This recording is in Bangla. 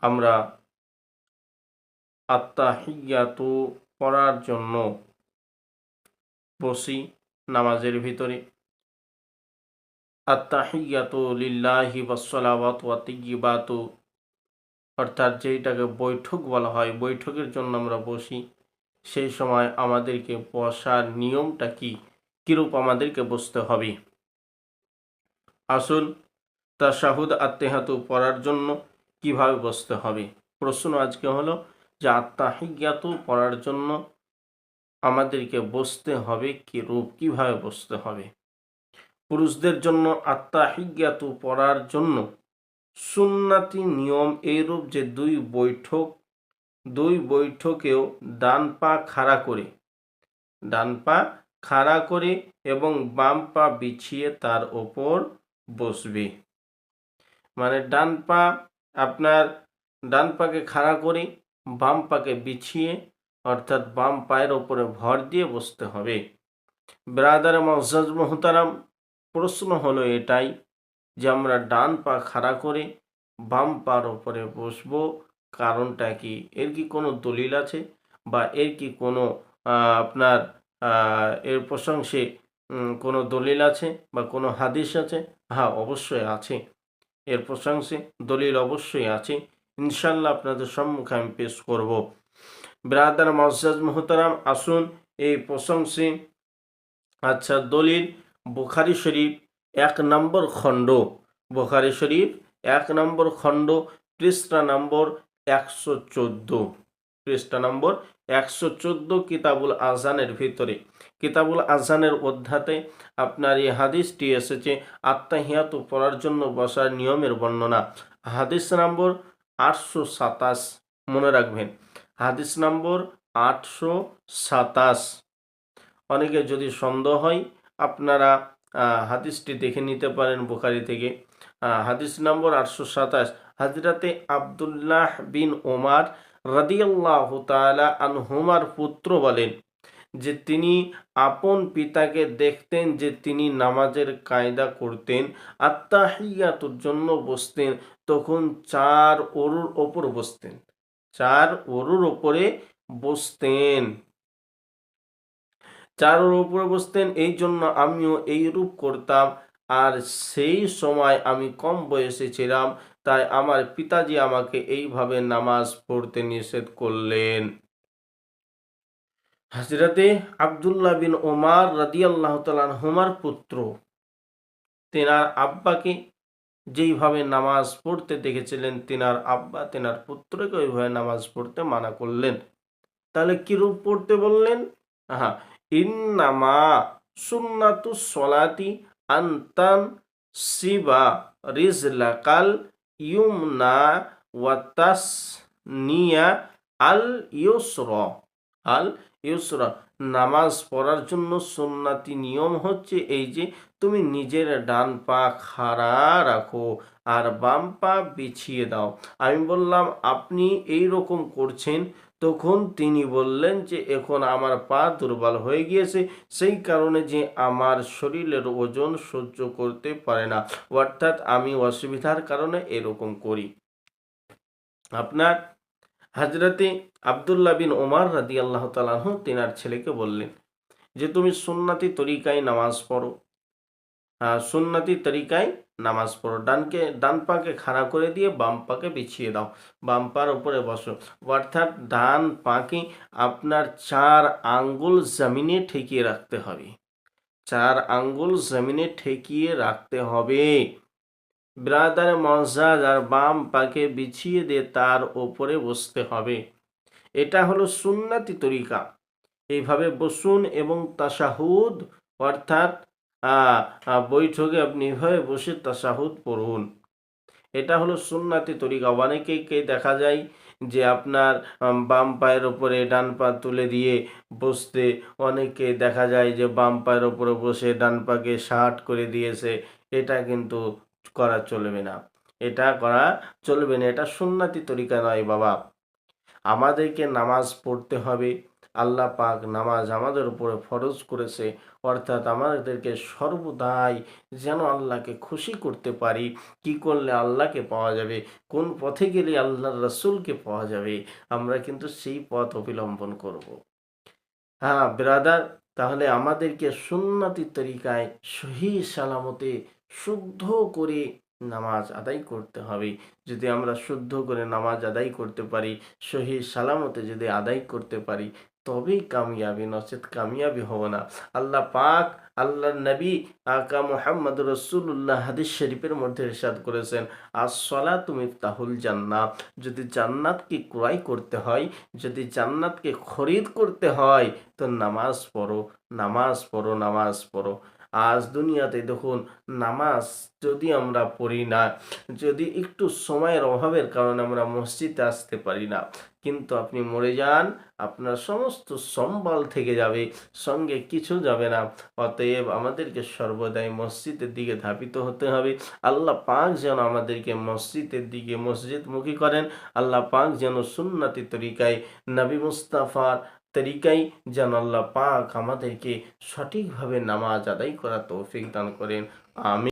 আমরা আত্তাহিয়াতু পড়ার জন্য বসি নামাজের ভিতরে। আত্তাহিয়াতু লিল্লাহি ওয়াসসালাওয়াতু ওয়া তাইয়্যিবাতু, অর্থাৎ যেইটাকে বৈঠক বলা হয়, বৈঠকের জন্য আমরা বসি। সেই সময় আমাদেরকে বসার নিয়মটা কি, কিরূপ আমাদেরকে বসতে হবে। আসুন তাশাহুদ আত্তাহিয়াতু পড়ার জন্য কিভাবে বসতে হবে। প্রশ্ন আজকে হলো যে আত্তাহিয়াতু পড়ার জন্য আমাদেরকে বসতে হবে কিরূপ, কিভাবে বসতে হবে। পুরুষদের জন্য আত্তাহিয়াতু পড়ার জন্য সুন্নাতি নিয়ম এইরূপ যে দুই বৈঠকেও ডান পা খাড়া করে এবং বাম পা বিছিয়ে তার ওপর বসবে। মানে ডান পাকে খাড়া করে বাম পাকে বিছিয়ে, অর্থাৎ বাম পায়ের ওপরে ভর দিয়ে বসতে হবে। ব্রাদার মুআজ্জাজ মুহতারাম, প্রশ্ন হলো এটাই যে আমরা ডান পা খাড়া করে বাম পার ওপরে বসবো, কারণটা কি? এর কি কোনো দলিল আছে বা এর কি কোনো আপনার এর প্রশংসে কোনো দলিল আছে বা কোনো হাদিস আছে? হ্যাঁ, অবশ্যই আছে। এর প্রশংসে দলিল অবশ্যই আছে, ইনশাল্লাহ আপনাদের সম্মুখে আমি পেশ করব। ব্রাদার মুআজ্জাজ মুহতারাম, আসুন এই প্রশংসে দলিল বুখারী শরীফ 1 নম্বর খণ্ড, বুখারী শরীফ 1 নম্বর খণ্ড, পৃষ্ঠা নম্বর 114, পৃষ্ঠা নম্বর 114, কিতাবুল আযানের ভিতরে, কিতাবুল আযানের অধ্যাতে আপনার এই হাদিসটি এসেছে আত্তাহিয়াতু পড়ার জন্য বসার নিয়মের বর্ণনা। হাদিস নম্বর 827, মনে রাখবেন, হাদিস নম্বর 827। অনেকে যদি সন্দেহ হয় আপনারা হাদিসটি দেখে নিতে পারেন বুখারী থেকে। হাদিস নম্বর 827, হযরতে আব্দুল্লাহ বিন ওমর রাদিয়াল্লাহু তাআলা আনহুমার পুত্র বলেন যে তিনি আপন পিতাকে দেখতেন যে তিনি নামাজের কায়দা করতেন, আত্তাহিয়াতুর জন্য বসতেন, তখন 4 ওরুর ওপর বসতেন, 4 ওরুর ওপরে বসতেন, 4 ওর উপরে বসতেন। এই জন্য আমিও এইরূপ করতাম, আর সেই সময় আমি কম বয়সে ছিলাম, তাই আমার পিতাজি আমাকে এইভাবে নামাজ পড়তে নিষেধ করলেন। হযরতে আব্দুল্লাহ বিন ওমর রাদিয়াল্লাহু তাআলা আনহুমার পুত্র, তেনার আব্বাকে যেইভাবে নামাজ পড়তে দেখেছিলেন, তেনার আব্বা তেনার পুত্রকে ওইভাবে নামাজ পড়তে মানা করলেন। তাহলে কিরূপ পড়তে বললেন? হ্যাঁ, ইন্নামা সুন্নাতুস সলাতি আনতান সিবা রিজলাকাল ইউমনা ওয়াতাস নিয়া আল ইউসরা, আল ইউসরা। নামাজ পড়ার জন্য সুন্নাতি নিয়ম হচ্ছে এই যে তুমি নিজের ডান পা খাড়া রাখো আর বাম পা বিছিয়ে দাও। আমি বললাম আপনি এই রকম করছেন, তখন তিনি বললেন যে এখন আমার পা দুর্বল হয়ে গিয়েছে, সেই কারণে যে আমার শরীরের ওজন সহ্য করতে পারে না, অর্থাৎ আমি অসুবিধার কারণে এরকম করি। আপনার হযরতে আব্দুল্লাহ বিন ওমর রাদিয়াল্লাহু তাআলা আনহু তেনার ছেলেকে বললেন যে তুমি সুন্নতি তরিকায় নামাজ পড়ো, সুন্নতি তরিকায় নামাজ পড়ো, ডান পাকে খাড়া করে দিয়ে বাম পাকে বিছিয়ে দাও, বাম পার উপরে বসো, অর্থাৎ ডান পাকে আপনার 4 আঙ্গুল জমিনে ঠেকিয়ে রাখতে হবে, 4 আঙ্গুল জমিনে ঠেকিয়ে রাখতে হবে ব্রাদার মুআজ্জাজ, আর বাম পাকে বিছিয়ে দিয়ে তার ওপরে বসতে হবে। এটা হলো সুন্নতি তরিকা। এইভাবে বসুন এবং তাশাহুদ, অর্থাৎ বৈঠকে আপনি এভাবে বসে তাশাহুদ পড়ুন। এটা হলো সুন্নতি তরিকা। অনেকেইকে দেখা যায় যে আপনার বাম পায়ের ওপরে ডান পা তুলে দিয়ে বসতে, অনেকে দেখা যায় যে বাম পায়ের ওপরে বসে ডান পাকে শার্ট করে দিয়েছে। এটা কিন্তু করা চলবে না, এটা করা চলবে না, এটা সুন্নতি তরিকা নয় বাবা। আমাদেরকে নামাজ পড়তে হবে আল্লাহ পাক নামাজ আমাদের উপরে ফরজ করেছে, অর্থাৎ আমাদেরকে সর্বদাই যেন আল্লাহকে খুশি করতে পারি। কি করলে আল্লাহকে পাওয়া যাবে, কোন পথে গেলে আল্লাহর রাসূলকে পাওয়া যাবে, আমরা কিন্তু সেই পথ অবলম্বন করব। হ্যাঁ ব্রাদার, তাহলে আমাদেরকে সুন্নতি তরিকায় সহি সালামতে শুদ্ধ করে নামাজ আদায় করতে হবে। যদি আমরা শুদ্ধ করে নামাজ আদায় করতে পারি, সহি সালামতে যদি আদায় করতে পারি, তবেই কামিয়াবি, নচেত কামিয়াবি হব না। আল্লাহ পাক, আল্লাহ নবী আকা মুহাম্মদ রসুল্লাহ হাদিস শরীফের মধ্যে ইরশাদ করেছেন, আসসালাতু মিফতাহুল জান্নাহ। যদি জান্নাতকে ক্রয় করতে হয়, যদি জান্নাতকে খরিদ করতে হয়, তো নামাজ পড়ো, নামাজ পড়ো, নামাজ পড়ো। আজ দুনিয়াতে দেখুন, নামাজ যদি আমরা পড়ি না, যদি একটু সময়ের অভাবের কারণে আমরা মসজিদে আসতে পারি না, কিন্তু আপনি মরে যান, আপনার সমস্ত সম্বল থেকে যাবে, সঙ্গে কিছু যাবে না। অতএব আমাদেরকে সর্বদাই মসজিদের দিকে ধাবিত হতে হবে। আল্লাহ পাক যেন আমাদেরকে মসজিদের দিকে মসজিদমুখী করেন। আল্লাহ পাক যেন সুন্নতি তরিকায়, নবী মুস্তাফার তরিকায় যেন আল্লাহ পাক আমাদেরকে সঠিকভাবে নামাজ আদায় করার তৌফিক দান করেন। আমিন।